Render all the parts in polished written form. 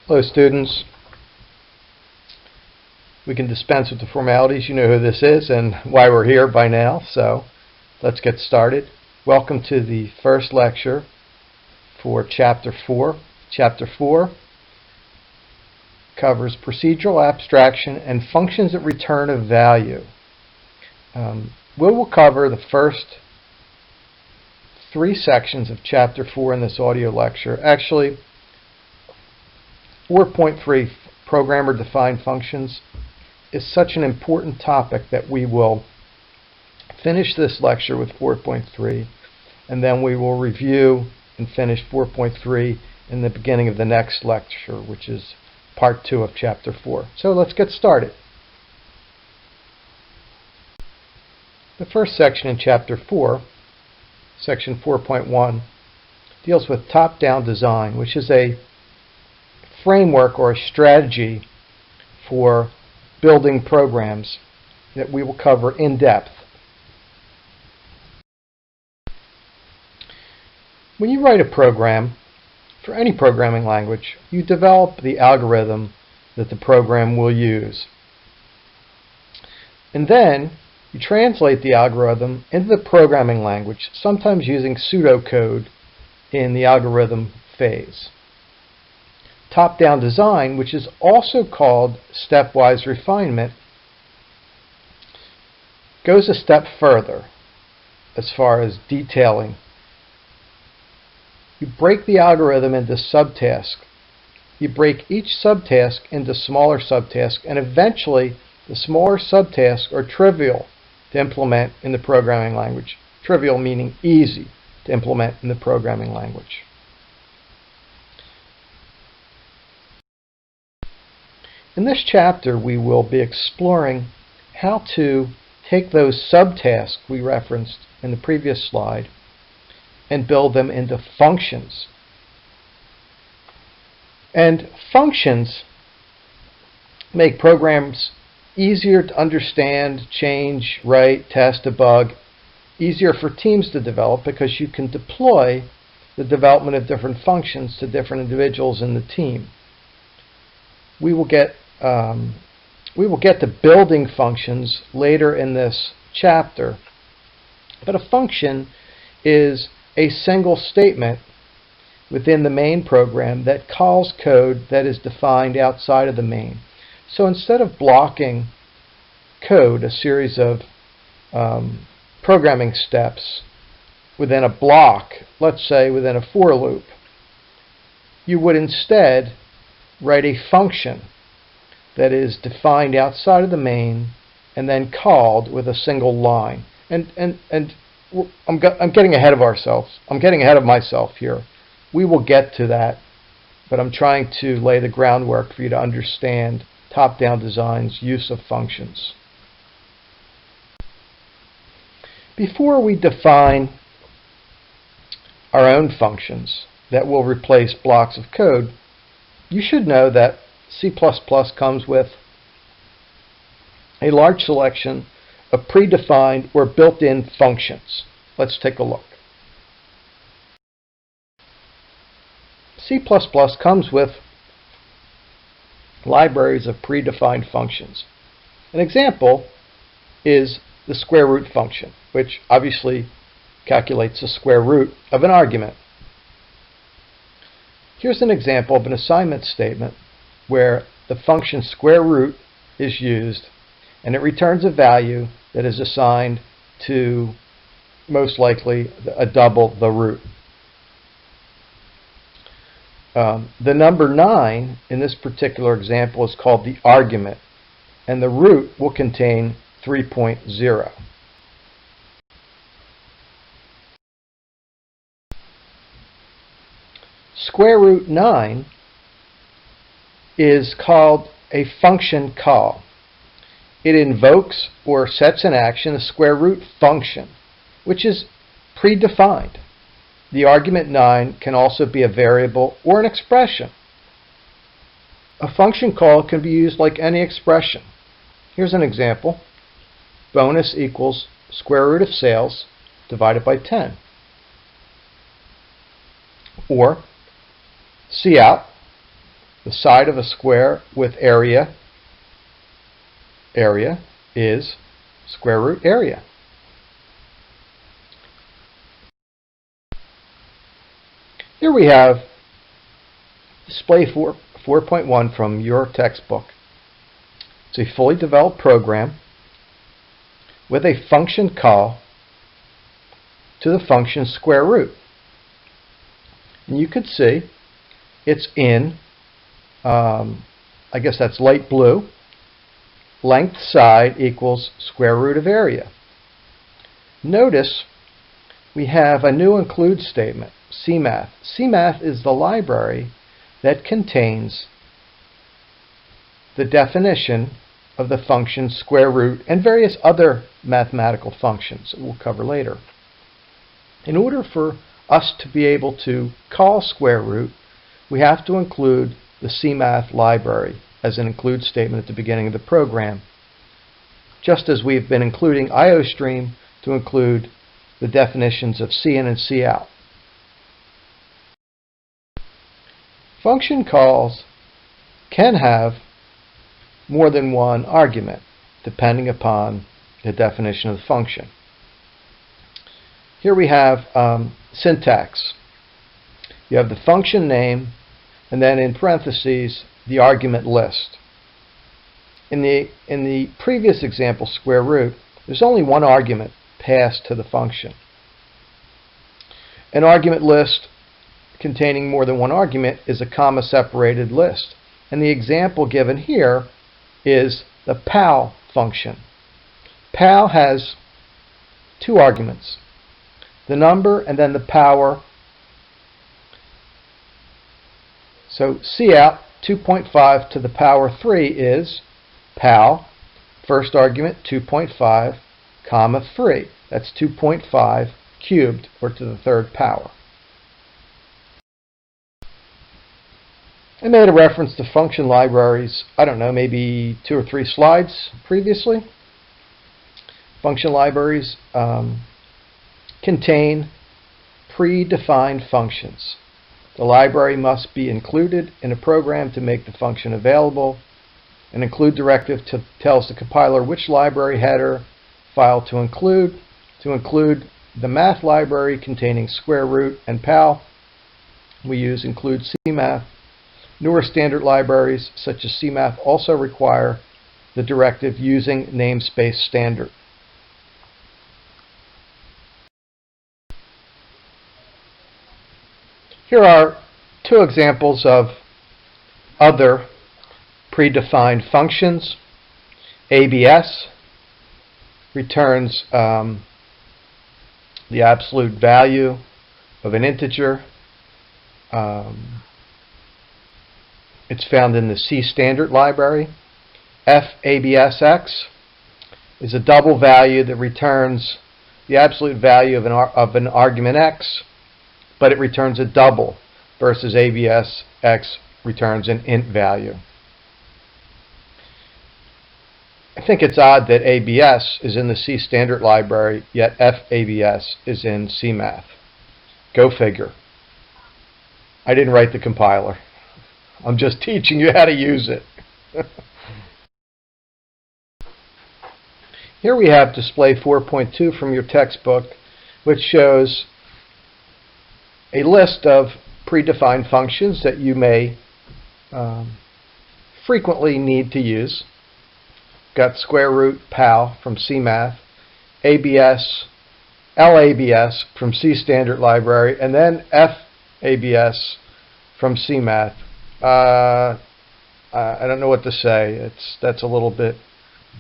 Hello students. We can dispense with the formalities. You know who this is and why we're here by now, so let's get started. Welcome to the first lecture for Chapter 4. Chapter 4 covers procedural abstraction and functions at return of value. We will cover the first 3 sections of Chapter 4 in this audio lecture. Actually, 4.3, Programmer-Defined Functions, is such an important topic that we will finish this lecture with 4.3, and then we will review and finish 4.3 in the beginning of the next lecture, which is Part 2 of Chapter 4. So let's get started. The first section in Chapter 4, Section 4.1, deals with top-down design, which is a framework or a strategy for building programs that we will cover in depth. When you write a program for any programming language, you develop the algorithm that the program will use. And then you translate the algorithm into the programming language, sometimes using pseudocode in the algorithm phase. Top-down design, which is also called stepwise refinement, goes a step further as far as detailing. You break the algorithm into subtasks. You break each subtask into smaller subtasks, and eventually the smaller subtasks are trivial to implement in the programming language. Trivial meaning easy to implement in the programming language. In this chapter, we will be exploring how to take those subtasks we referenced in the previous slide and build them into functions. And functions make programs easier to understand, change, write, test, debug, easier for teams to develop because you can deploy the development of different functions to different individuals in the team. We will get to building functions later in this chapter, but a function is a single statement within the main program that calls code that is defined outside of the main. So instead of blocking code, a series of programming steps within a block, let's say within a for loop, you would instead write a function that is defined outside of the main and then called with a single line. And I'm getting ahead of ourselves. I'm getting ahead of myself here. We will get to that, but I'm trying to lay the groundwork for you to understand top-down design's use of functions. Before we define our own functions that will replace blocks of code, you should know that C++ comes with a large selection of predefined or built-in functions. Let's take a look. C++ comes with libraries of predefined functions. An example is the square root function, which obviously calculates the square root of an argument. Here's an example of an assignment statement where the function square root is used and it returns a value that is assigned to most likely a double the root. The number 9 in this particular example is called the argument, and the root will contain 3.0. Square root 9 is called a function call. It invokes or sets in action a square root function, which is predefined. The argument 9 can also be a variable or an expression. A function call can be used like any expression. Here's an example. Bonus equals square root of sales divided by 10. Or cout The side of a square with area is square root area. Here we have display 4.1 from your textbook. It's a fully developed program with a function call to the function square root. And you could see it's in, I guess that's light blue, length side equals square root of area. Notice we have a new include statement, CMath. CMath is the library that contains the definition of the function square root and various other mathematical functions that we'll cover later. In order for us to be able to call square root, we have to include the CMath library as an include statement at the beginning of the program, just as we've been including IOStream to include the definitions of CIN and COUT. Function calls can have more than one argument, depending upon the definition of the function. Here we have syntax. You have the function name, and then in parentheses, the argument list. In the previous example, square root, there's only one argument passed to the function. An argument list containing more than one argument is a comma-separated list. And the example given here is the PAL function. PAL has two arguments, the number and then the power. So COUT 2.5 to the power 3 is PAL, first argument 2.5, comma 3. That's 2.5 cubed, or to the third power. I made a reference to function libraries, I don't know, maybe 2 or 3 slides previously. Function libraries contain predefined functions. The library must be included in a program to make the function available. An include directive tells the compiler which library header file to include. To include the math library containing square root and PAL, we use include CMath. Newer standard libraries such as CMath also require the directive using namespace standard. Here are 2 examples of other predefined functions. ABS returns the absolute value of an integer. It's found in the C standard library. FABSX is a double value that returns the absolute value of an argument x, but it returns a double, versus ABSX returns an int value. I think it's odd that ABS is in the C standard library, yet FABS is in CMath. Go figure. I didn't write the compiler. I'm just teaching you how to use it. Here we have display 4.2 from your textbook, which shows a list of predefined functions that you may frequently need to use. Got square root PAL from CMath, ABS, LABS from C standard library, and then FABS from CMath. I don't know what to say. That's a little bit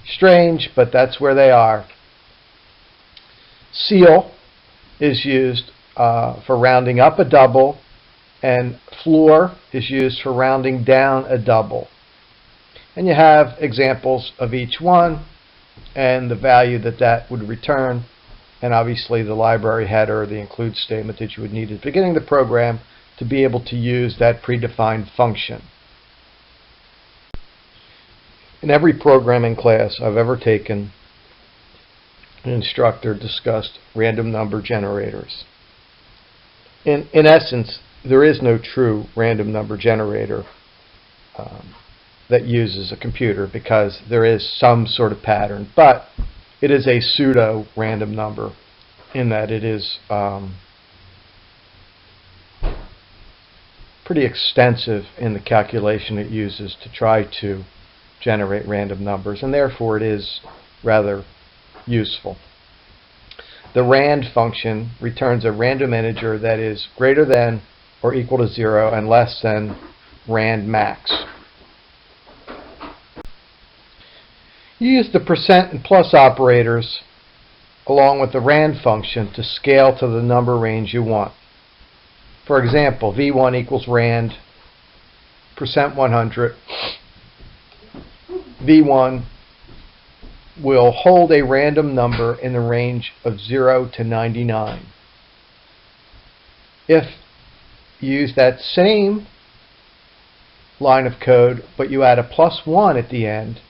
strange, but that's where they are. Ceil is used for rounding up a double, and floor is used for rounding down a double. And you have examples of each one and the value that would return, and obviously the library header, the include statement that you would need at the beginning of the program to be able to use that predefined function. In every programming class I've ever taken, an instructor discussed random number generators. In essence, there is no true random number generator. that uses a computer, because there is some sort of pattern, but it is a pseudo random number in that it is pretty extensive in the calculation it uses to try to generate random numbers, and therefore it is rather useful. The rand function returns a random integer that is greater than or equal to 0 and less than rand max. You use the percent and plus operators along with the rand function to scale to the number range you want. For example, v1 equals rand percent 100. v1 will hold a random number in the range of 0 to 99. If you use that same line of code, but you add a +1 at the end,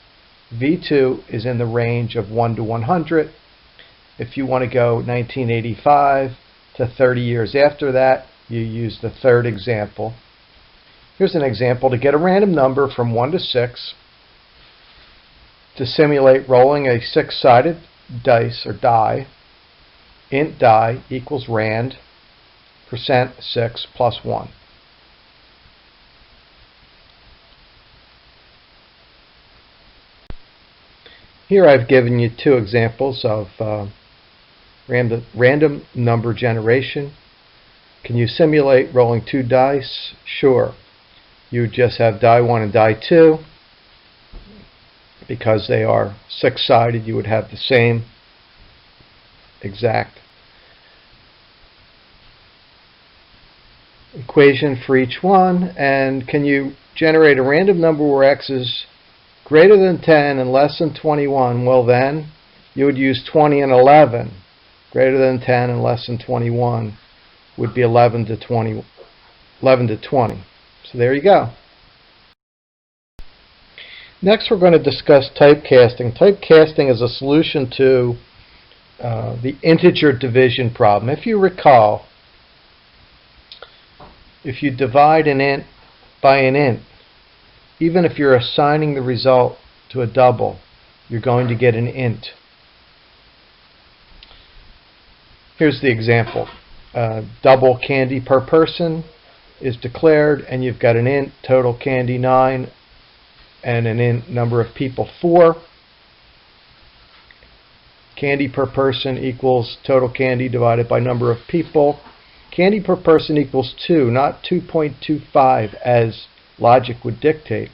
v2 is in the range of 1 to 100. If you want to go 1985 to 30 years after that, you use the third example. Here's an example to get a random number from 1 to 6 to simulate rolling a 6-sided dice or die. Int die equals rand percent 6 plus 1. Here I've given you two examples of random number generation. Can you simulate rolling 2 dice? Sure. You just have die 1 and die 2. Because they are 6-sided, you would have the same exact equation for each one. And can you generate a random number where x is greater than 10 and less than 21? Well, then you would use 20 and 11. Greater than 10 and less than 21 would be 11 to 20. So there you go. Next, we're going to discuss typecasting. Typecasting is a solution to the integer division problem. If you recall, if you divide an int by an int, even if you're assigning the result to a double, you're going to get an int. Here's the example. Double candy per person is declared, and you've got an int total candy 9 and an int number of people 4. Candy per person equals total candy divided by number of people. Candy per person equals 2, not 2.25 as logic would dictate.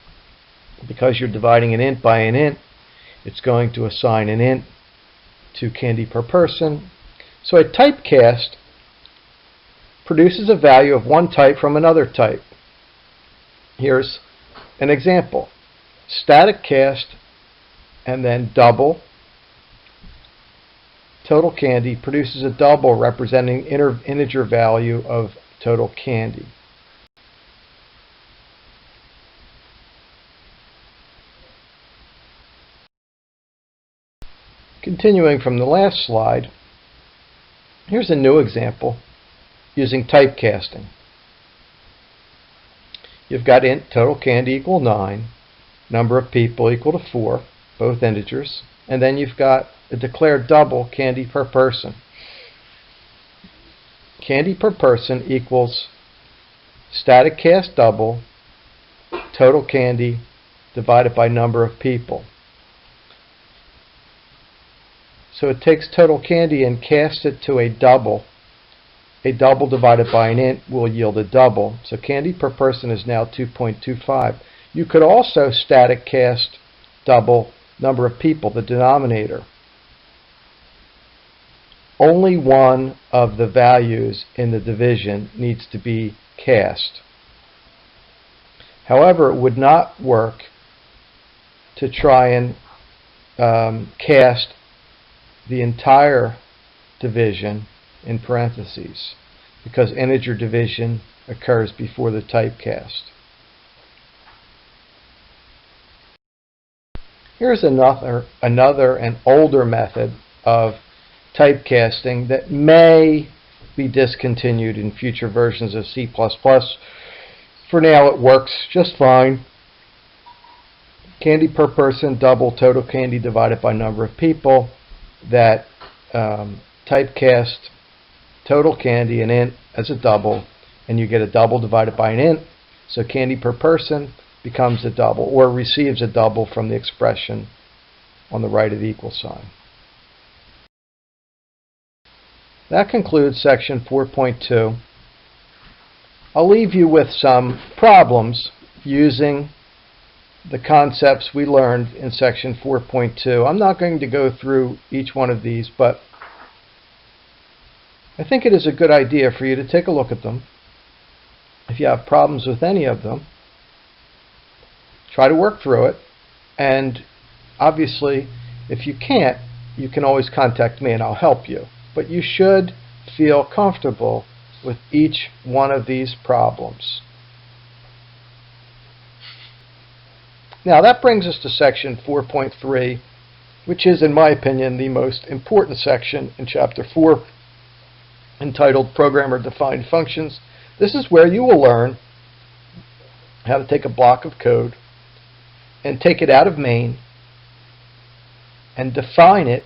Because you're dividing an int by an int, it's going to assign an int to candy per person. So a typecast produces a value of one type from another type. Here's an example. Static cast and then double total candy produces a double representing integer value of total candy. Continuing from the last slide, here's a new example using typecasting. You've got int total candy equal 9, number of people equal to 4, both integers, and then you've got a declared double candy per person. Candy per person equals static cast double total candy divided by number of people. So it takes total candy and casts it to a double. A double divided by an int will yield a double. So candy per person is now 2.25. You could also static cast double number of people, the denominator. Only one of the values in the division needs to be cast. However, it would not work to try and cast the entire division in parentheses, because integer division occurs before the typecast. Here's another and older method of typecasting that may be discontinued in future versions of C++. For now, it works just fine. candy per person, double, total candy divided by number of people. That typecast total candy and int as a double, and you get a double divided by an int. So candy per person becomes a double, or receives a double from the expression on the right of the equal sign. That concludes section 4.2. I'll leave you with some problems using the concepts we learned in section 4.2. I'm not going to go through each one of these, but I think it is a good idea for you to take a look at them. If you have problems with any of them, try to work through it, and obviously if you can't, you can always contact me and I'll help you. But you should feel comfortable with each one of these problems. Now that brings us to section 4.3, which is, in my opinion, the most important section in chapter 4, entitled Programmer-Defined Functions. This is where you will learn how to take a block of code and take it out of main and define it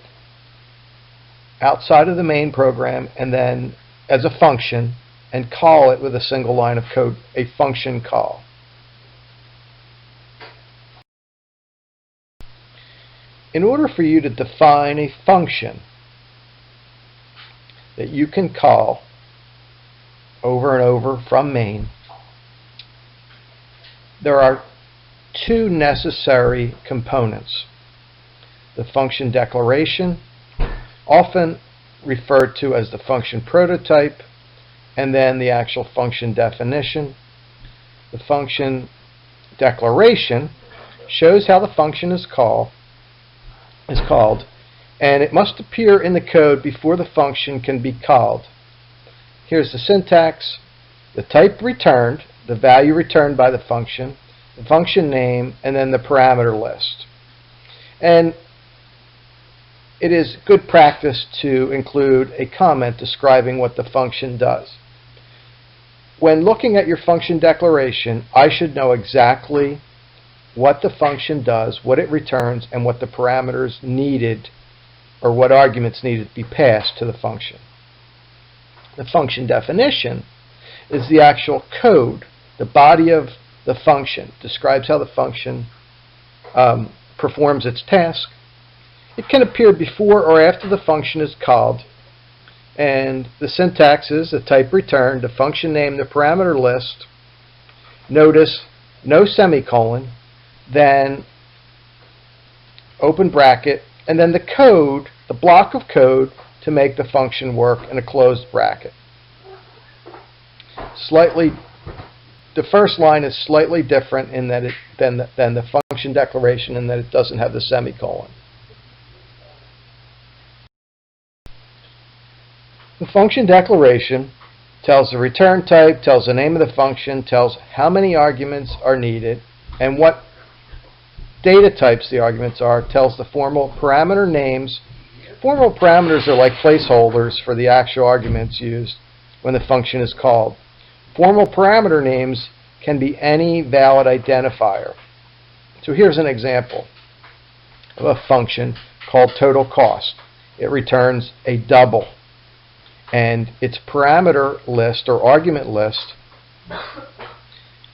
outside of the main program, and then as a function, and call it with a single line of code, a function call. In order for you to define a function that you can call over and over from main, there are two necessary components. The function declaration, often referred to as the function prototype, and then the actual function definition. The function declaration shows how the function is called, and it must appear in the code before the function can be called. Here's the syntax: the type returned, the value returned by the function name, and then the parameter list. And it is good practice to include a comment describing what the function does. When looking at your function declaration, I should know exactly what the function does, what it returns, and what the parameters needed, or what arguments needed to be passed to the function. The function definition is the actual code. The body of the function describes how the function performs its task. It can appear before or after the function is called, and the syntax is the type returned, the function name, the parameter list. Notice no semicolon, then open bracket, and then the code, the block of code to make the function work, in a closed bracket. The first line is slightly different in that than the function declaration, in that it doesn't have the semicolon. The function declaration tells the return type, tells the name of the function, tells how many arguments are needed, and what data types the arguments are, tells the formal parameter names. Formal parameters are like placeholders for the actual arguments used when the function is called. Formal parameter names can be any valid identifier. So here's an example of a function called total cost. It returns a double, and its parameter list or argument list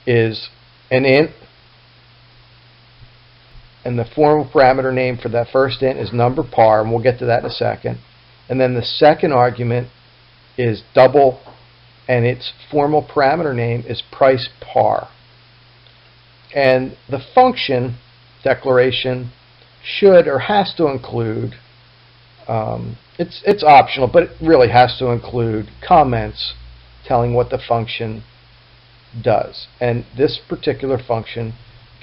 is an int, and the formal parameter name for that first int is number par, and we'll get to that in a second. And then the second argument is double, and its formal parameter name is price par. And the function declaration should or has to include, it's optional, but it really has to include comments telling what the function does. And this particular function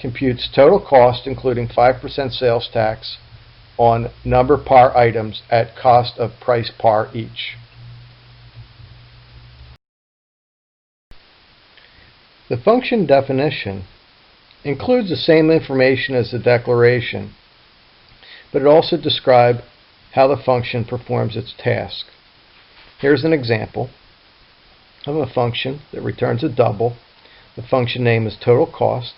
computes total cost, including 5% sales tax, on number par items at cost of price par each. The function definition includes the same information as the declaration, but it also describes how the function performs its task. Here's an example of a function that returns a double. The function name is total cost.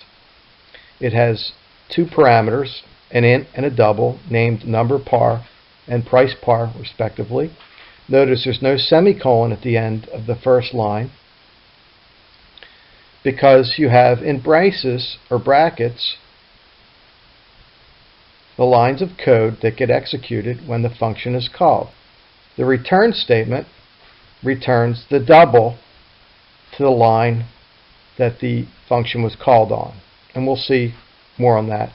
It has two parameters, an int and a double, named number par and price par, respectively. Notice there's no semicolon at the end of the first line because you have in braces or brackets the lines of code that get executed when the function is called. The return statement returns the double to the line that the function was called on. And we'll see more on that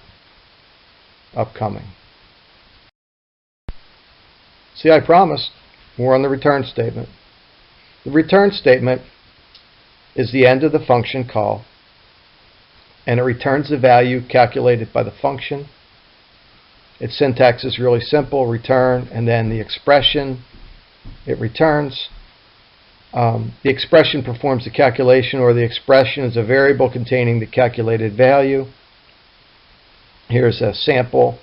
upcoming. See, I promised more on the return statement. The return statement is the end of the function call, and it returns the value calculated by the function. Its syntax is really simple: return, and then the expression it returns. The expression performs the calculation, or the expression is a variable containing the calculated value. Here's a sample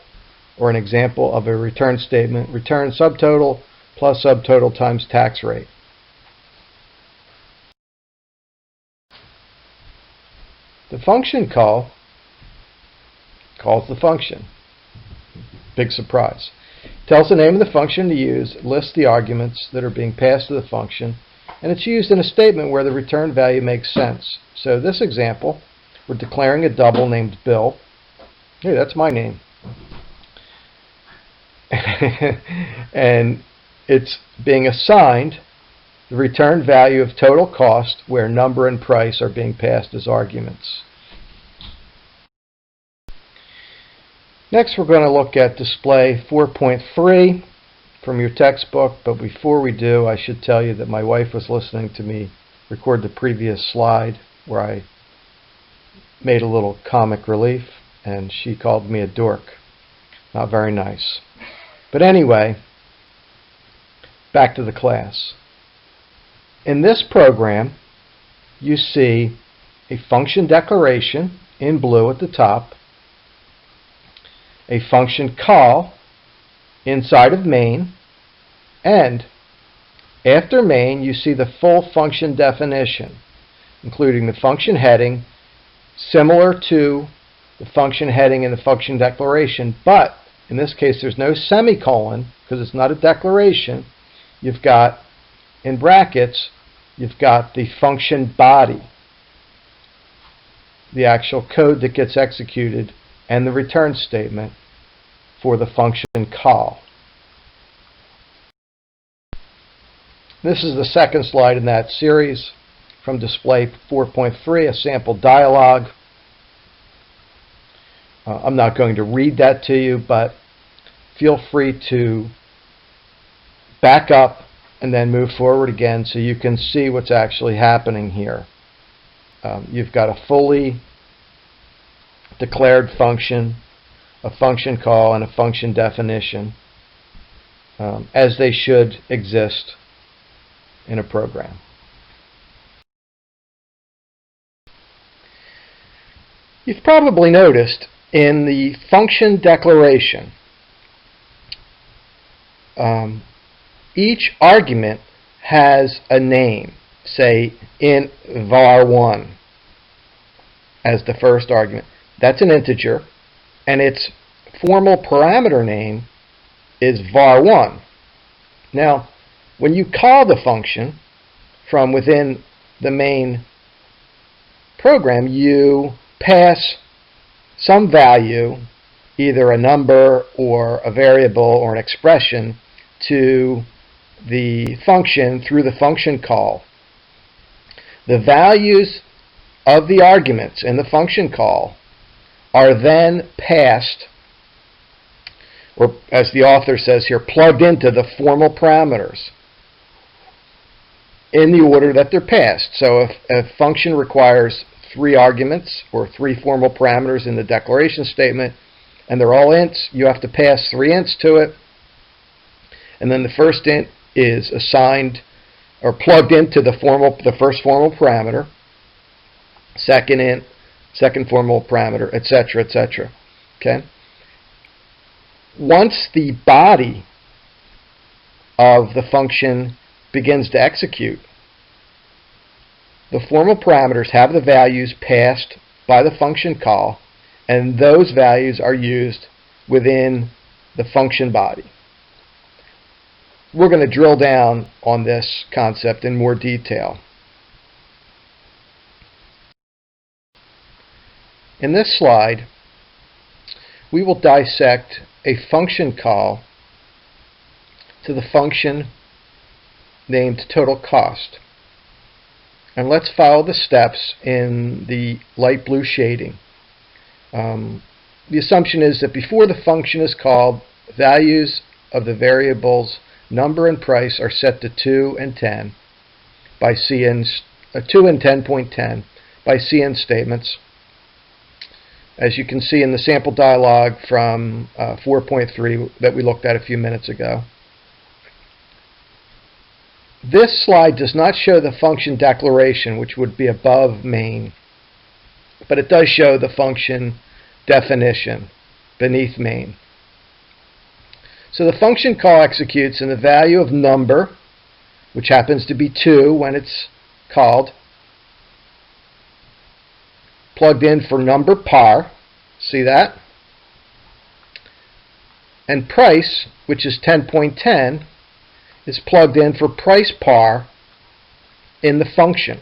or an example of a return statement. Return subtotal plus subtotal times tax rate. The function call calls the function. Big surprise. Tells the name of the function to use, lists the arguments that are being passed to the function, and it's used in a statement where the return value makes sense. So this example, we're declaring a double named Bill. Hey, that's my name. And it's being assigned the return value of total cost where number and price are being passed as arguments. Next, we're going to look at display 4.3 from your textbook, but before we do, I should tell you that my wife was listening to me record the previous slide where I made a little comic relief, and she called me a dork. Not very nice. But anyway, back to the class. In this program, you see a function declaration in blue at the top, a function call inside of main, and after main you see the full function definition, including the function heading, similar to the function heading in the function declaration, but in this case there's no semicolon because it's not a declaration. You've got, in brackets, you've got the function body, the actual code that gets executed, and the return statement for the function call. This is the second slide in that series from display 4.3, a sample dialogue. I'm not going to read that to you, but feel free to back up and then move forward again so you can see what's actually happening here. You've got a fully declared function, a function call, and a function definition, as they should exist in a program. You've probably noticed in the function declaration, each argument has a name, say int var1 as the first argument. That's an integer, and its formal parameter name is var1. Now, when you call the function from within the main program, you pass some value, either a number or a variable or an expression, to the function through the function call. The values of the arguments in the function call are then passed, or as the author says here, plugged into the formal parameters in the order that they're passed. So if a function requires 3 arguments or 3 formal parameters in the declaration statement, and they're all ints, you have to pass 3 ints to it, and then the first int is assigned or plugged into the first formal parameter, second int, second formal parameter, etc., etc. Okay? Once the body of the function begins to execute, the formal parameters have the values passed by the function call, and those values are used within the function body. We're going to drill down on this concept in more detail. In this slide, we will dissect a function call to the function named total cost. And let's follow the steps in the light blue shading. The assumption is that before the function is called, values of the variables number and price are set to 2 and 10 by 2 and 10.10 by CN statements, as you can see in the sample dialog from 4.3 that we looked at a few minutes ago. This slide does not show the function declaration, which would be above main, but it does show the function definition beneath main. So the function call executes, and the value of number, which happens to be 2 when it's called, plugged in for number par, see that? And price, which is 10.10, is plugged in for price par in the function.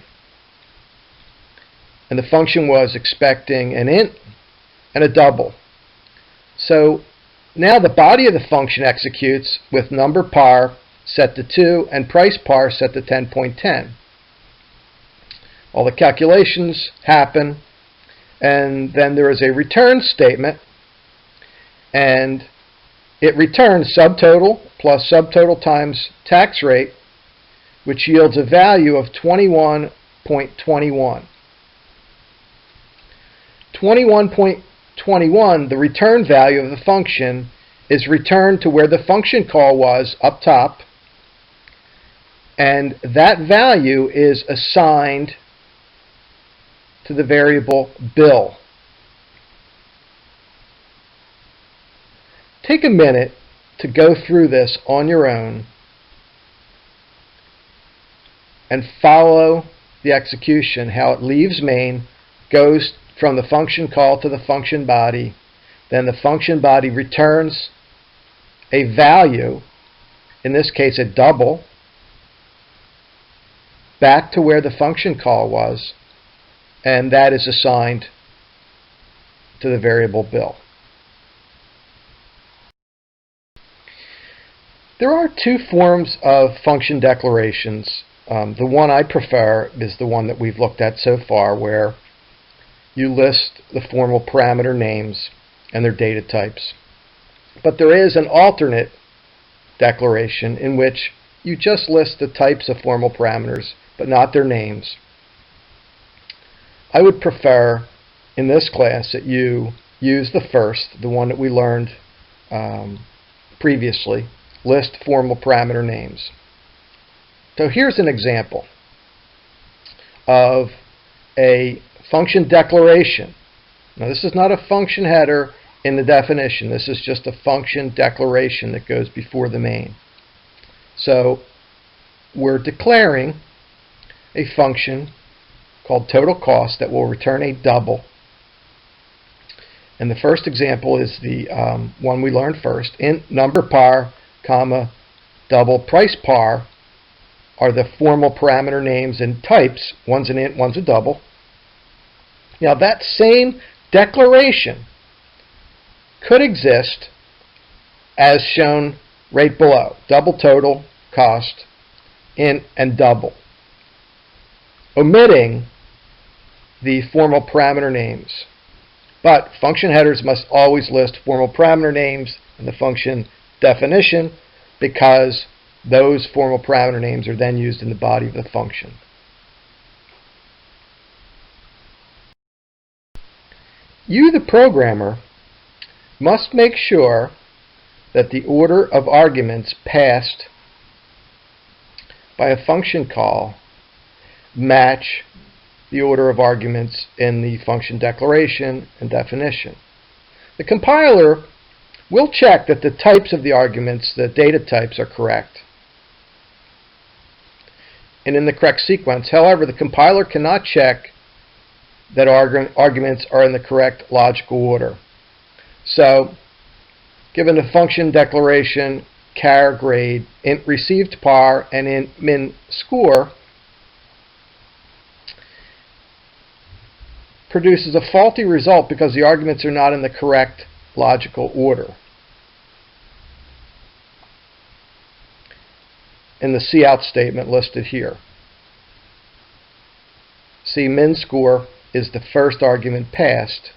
And the function was expecting an int and a double. So now the body of the function executes with number par set to 2 and price par set to 10.10. All the calculations happen, and then there is a return statement, and it returns subtotal plus subtotal times tax rate, which yields a value of 21.21. 21.21, the return value of the function, is returned to where the function call was up top, and that value is assigned to the variable bill. Take a minute to go through this on your own and follow the execution, how it leaves main, goes from the function call to the function body, then the function body returns a value, in this case a double, back to where the function call was, and that is assigned to the variable bill. There are two forms of function declarations. The one I prefer is the one that we've looked at so far, where you list the formal parameter names and their data types. But there is an alternate declaration in which you just list the types of formal parameters, but not their names. I would prefer in this class that you use the first, the one that we learned previously, list formal parameter names. So here's an example of a function declaration. Now this is not a function header in the definition. This is just a function declaration that goes before the main. So we're declaring a function called total cost that will return a double. And the first example is the one we learned first. Int number par, comma, double price par are the formal parameter names and types. One's an int, one's a double. Now that same declaration could exist as shown right below. Double total cost, int, and double, omitting the formal parameter names. But function headers must always list formal parameter names in the function definition, because those formal parameter names are then used in the body of the function. You, the programmer, must make sure that the order of arguments passed by a function call match the order of arguments in the function declaration and definition. The compiler will check that the types of the arguments, the data types, are correct and in the correct sequence. However, the compiler cannot check that arguments are in the correct logical order. So, given the function declaration, char grade, int received par, and int min score, produces a faulty result because the arguments are not in the correct logical order. In the cout statement listed here. See, min score is the first argument passed,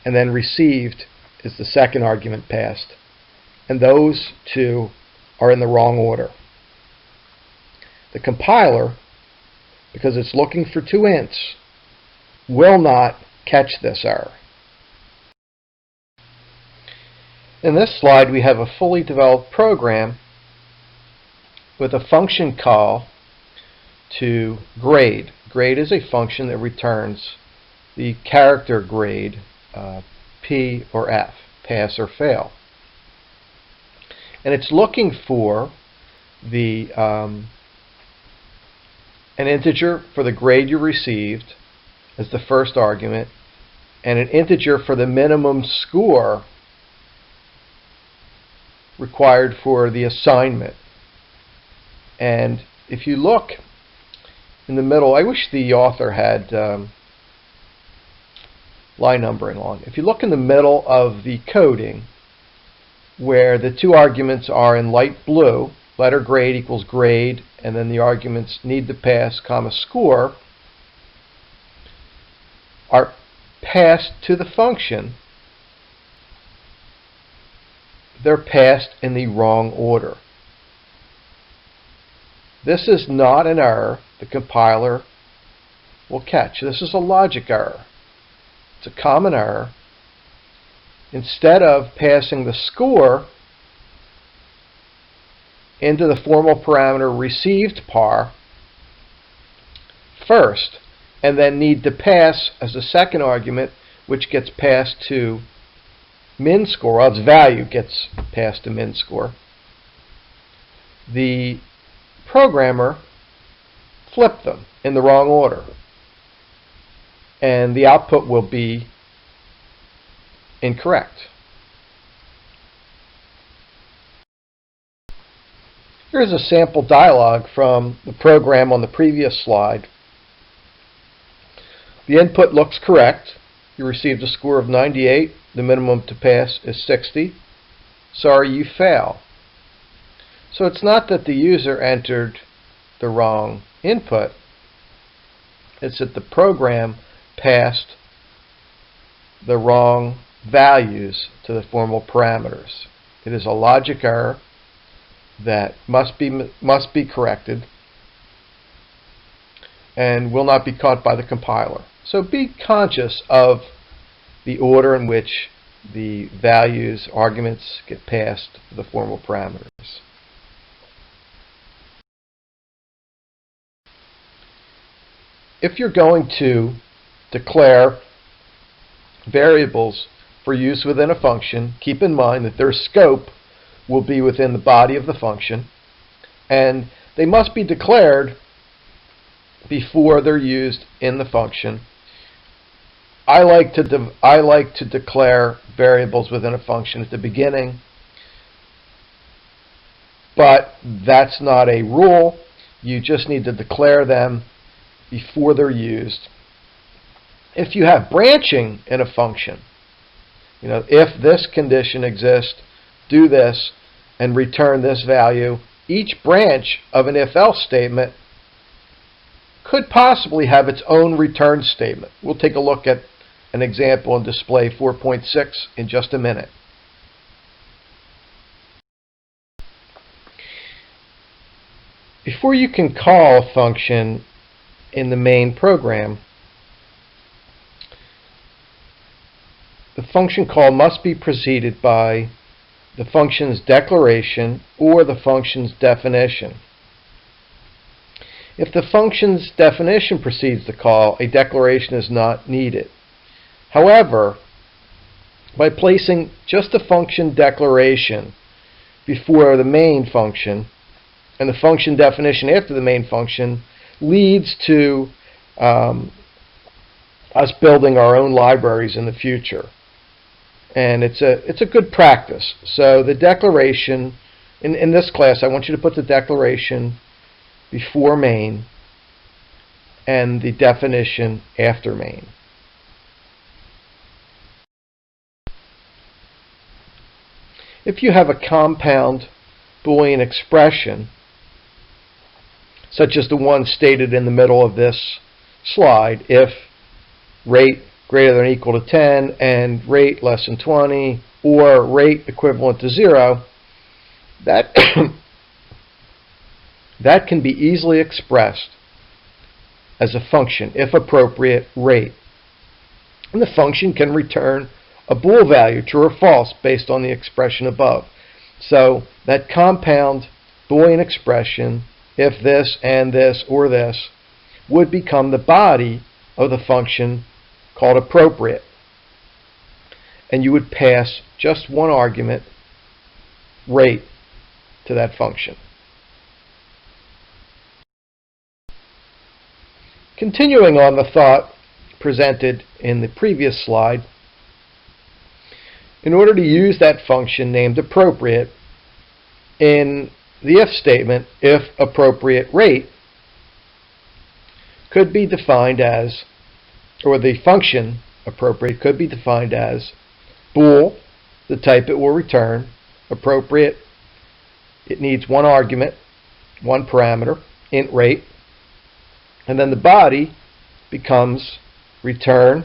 and then received is the second argument passed. And those two are in the wrong order. The compiler, because it's looking for two ints, will not catch this error. In this slide, we have a fully developed program with a function call to grade. Grade is a function that returns the character grade, P or F, pass or fail. And it's looking for the an integer for the grade you received as the first argument, and an integer for the minimum score required for the assignment. And if you look in the middle, I wish the author had line numbering on. If you look in the middle of the coding, where the two arguments are in light blue, letter grade equals grade, and then the arguments need to pass, comma, score, are passed to the function, they're passed in the wrong order. This is not an error the compiler will catch. This is a logic error. It's a common error. Instead of passing the score into the formal parameter received par first, and then need to pass as a second argument, which gets passed to min score, or its value gets passed to min score, the programmer flipped them in the wrong order, and the output will be incorrect. Here's a sample dialog from the program on the previous slide. The input looks correct. You received a score of 98. The minimum to pass is 60. Sorry, you fail. So it's not that the user entered the wrong input. It's that the program passed the wrong values to the formal parameters. It is a logic error that must be corrected and will not be caught by the compiler. So be conscious of the order in which the values, arguments get passed to the formal parameters. If you're going to declare variables for use within a function, keep in mind that their scope will be within the body of the function, and they must be declared before they're used in the function. I like to declare variables within a function at the beginning, but that's not a rule. You just need to declare them before they're used. If you have branching in a function, if this condition exists, do this and return this value, each branch of an if-else statement could possibly have its own return statement. We'll take a look at an example in display 4.6 in just a minute. Before you can call a function in the main program, the function call must be preceded by the function's declaration or the function's definition. If the function's definition precedes the call, a declaration is not needed. However, by placing just the function declaration before the main function and the function definition after the main function leads to us building our own libraries in the future. And it's a good practice. So the declaration, in this class, I want you to put the declaration before main and the definition after main. If you have a compound Boolean expression, such as the one stated in the middle of this slide, if rate greater than or equal to 10 and rate less than 20, or rate equivalent to 0, that that can be easily expressed as a function, if appropriate, rate. And the function can return a bool value, true or false, based on the expression above. So that compound Boolean expression, if this and this or this, would become the body of the function called appropriate. And you would pass just one argument, rate, to that function. Continuing on the thought presented in the previous slide, in order to use that function named appropriate in the if statement, if appropriate rate could be defined as, or the function appropriate could be defined as bool, the type it will return, appropriate, it needs one argument, one parameter, int rate, and then the body becomes return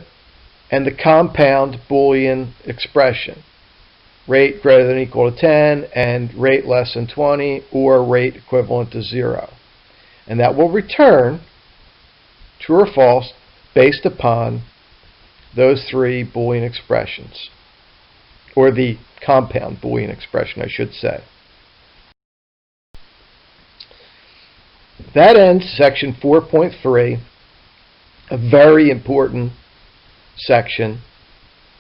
and the compound Boolean expression, rate greater than or equal to 10 and rate less than 20, or rate equivalent to 0. And that will return true or false based upon those three Boolean expressions, or the compound Boolean expression, I should say. That ends section 4.3, a very important section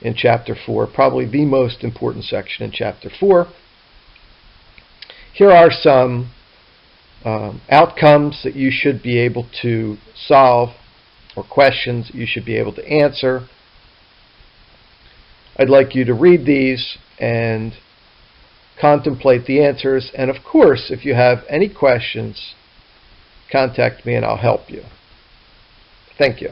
in chapter 4, probably the most important section in chapter 4. Here are some outcomes that you should be able to solve, or questions that you should be able to answer. I'd like you to read these and contemplate the answers, and of course, if you have any questions, contact me and I'll help you. Thank you.